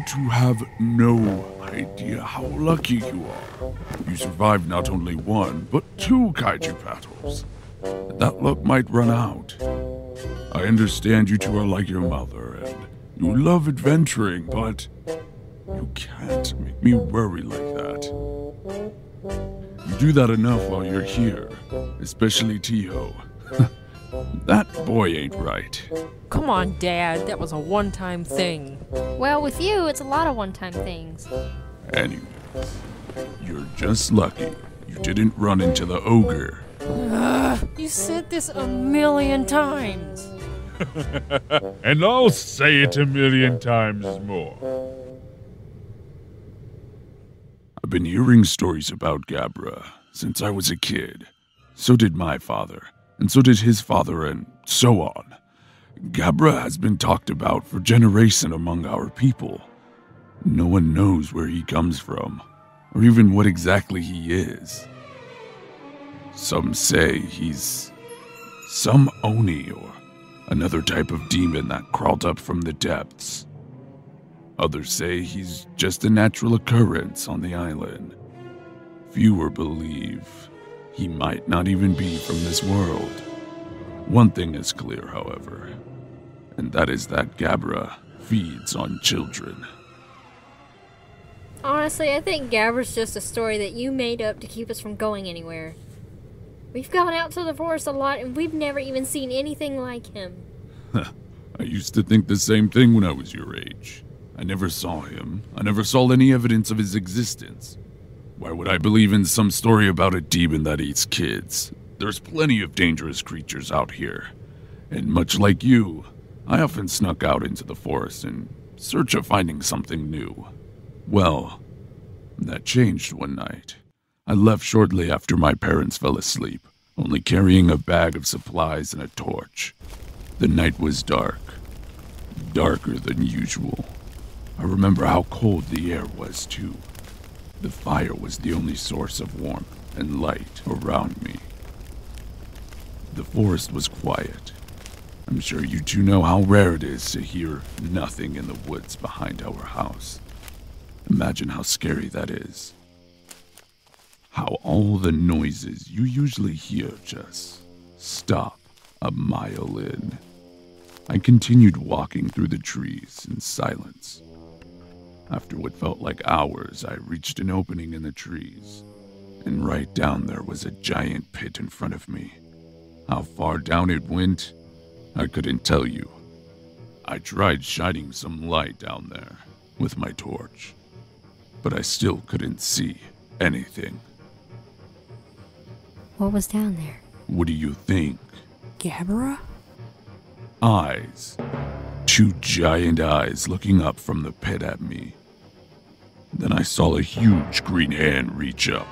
to have no idea how lucky you are. You survived not only one, but two kaiju battles. But that luck might run out. I understand you two are like your mother, and you love adventuring, but you can't make me worry like that. You do that enough while you're here, especially Tioh. That boy ain't right. Come on, Dad, that was a one-time thing. Well, with you, it's a lot of one-time things. Anyways, you're just lucky you didn't run into the ogre. You said this a million times. And I'll say it a million times more. I've been hearing stories about Gabbro since I was a kid. So did my father, and so did his father, and so on. Gabbro has been talked about for generations among our people. No one knows where he comes from, or even what exactly he is. Some say he's some Oni or another type of demon that crawled up from the depths. Others say he's just a natural occurrence on the island. Fewer believe he might not even be from this world. One thing is clear, however, and that is that Gabbro feeds on children. Honestly, I think Gabbro's just a story that you made up to keep us from going anywhere. We've gone out to the forest a lot, and we've never even seen anything like him. I used to think the same thing when I was your age. I never saw him. I never saw any evidence of his existence. Why would I believe in some story about a demon that eats kids? There's plenty of dangerous creatures out here. And much like you, I often snuck out into the forest in search of finding something new. Well, that changed one night. I left shortly after my parents fell asleep, only carrying a bag of supplies and a torch. The night was dark, darker than usual. I remember how cold the air was, too. The fire was the only source of warmth and light around me. The forest was quiet. I'm sure you two know how rare it is to hear nothing in the woods behind our house. Imagine how scary that is. How all the noises you usually hear just stop a mile in. I continued walking through the trees in silence. After what felt like hours, I reached an opening in the trees, and right down there was a giant pit in front of me. How far down it went, I couldn't tell you. I tried shining some light down there with my torch, but I still couldn't see anything. What was down there? What do you think? Gabbro? Eyes. Two giant eyes looking up from the pit at me. Then I saw a huge green hand reach up.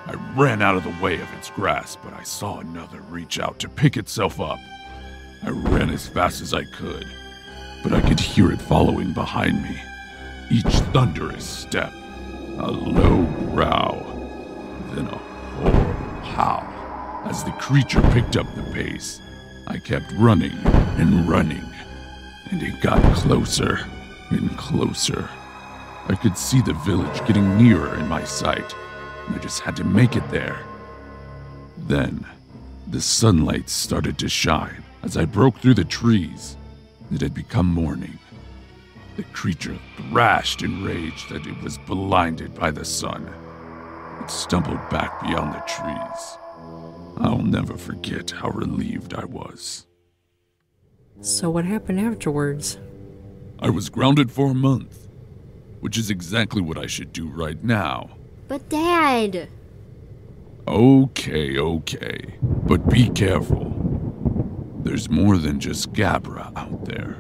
I ran out of the way of its grasp, but I saw another reach out to pick itself up. I ran as fast as I could, but I could hear it following behind me. Each thunderous step, a low growl, then a horrible howl. As the creature picked up the pace, I kept running and running, and it got closer and closer. I could see the village getting nearer in my sight, and I just had to make it there. Then, the sunlight started to shine as I broke through the trees. It had become morning. The creature thrashed in rage that it was blinded by the sun. It stumbled back beyond the trees. I'll never forget how relieved I was. So what happened afterwards? I was grounded for a month, which is exactly what I should do right now. But Dad! Okay, but be careful. There's more than just Gabbro out there.